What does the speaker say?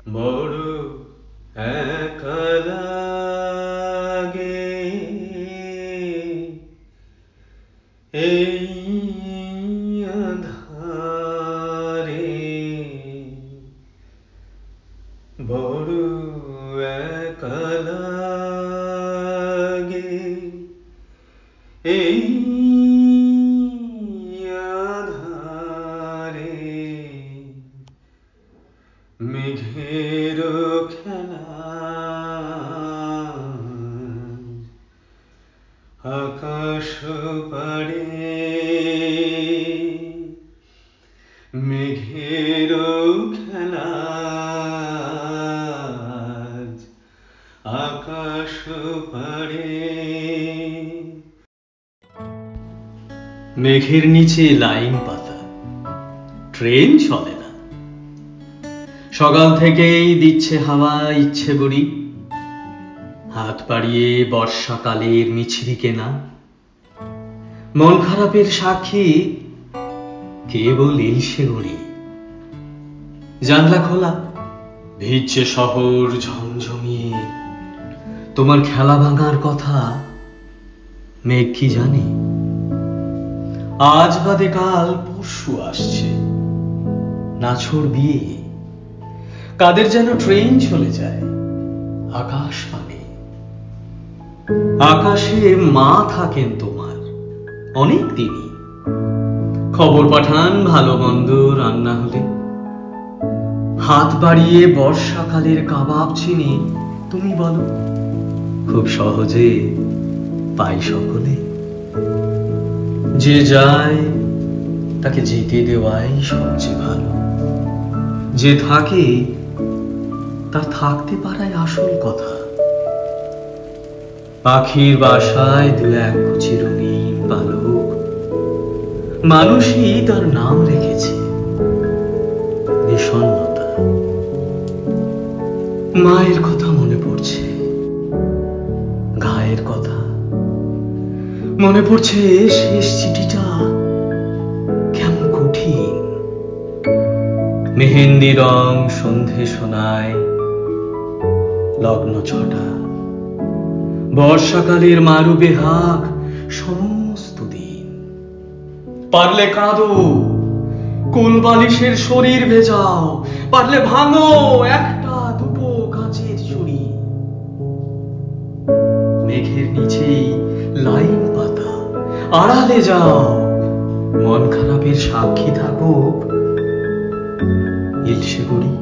বড় একা লাগে এই আঁধারে, বড় একা লাগে এই আঁধারে। মেঘের খেলা আকাশ পাড়ে, মেঘের খেলা আকাশ পাড়ে। মেঘের নিচে লাইন পাতা, ট্রেন চলে না। সকাল থেকেই দিচ্ছে হাওয়া ইচ্ছে বড়ি, হাত বাড়িয়ে বর্ষাকালের মিছরি কেনা। মন খারাপের সাক্ষী কেবল ইলশে গড়ি। জানলা খোলা, ভিজছে শহর ঝমঝমিয়ে। তোমার খেলা ভাঙার কথা মেঘ কি জানে? আজ বাদে কাল পরশু আসছে নাছোড় বিয়ে। কাদের যেন ট্রেন চলে যায় আকাশ পানে। আকাশে মা থাকেন তোমার অনেক দিনই, খবর পাঠান ভালো মন্দ রান্না হলে। হাত বাড়িয়ে বর্ষাকালের কাবাব চিনি তুমি বলো, খুব সহজে পাই সকলে। যে যায় তাকে যেতে দেওয়াই সবচেয়ে ভালো। যে থাকে তার থাকতে পারাই আসল কথা। পাখির বাসায় দু এক কুচি রঙিন পালক, মানুষই তার নাম রেখেছে বিষণ্ণতা। মায়ের কথা মনে পড়ছে, গায়ের কথা মনে পড়ছে। শেষ চিঠিটা কেমন কঠিন। মেহেন্দি রং সন্ধে শোনায় লগ্ন ছটা। বর্ষাকালের মারু বেহাগ সমস্ত দিন। পারলে কাঁদো, কোল বালিশের শরীর ভেজাও। পারলে ভাঙো একটা দুটো কাঁচের চুড়ি। মেঘের নিচেই লাইন পাতা, আড়ালে যাও। মন খারাপের সাক্ষী থাকুক ইলশে গড়ি।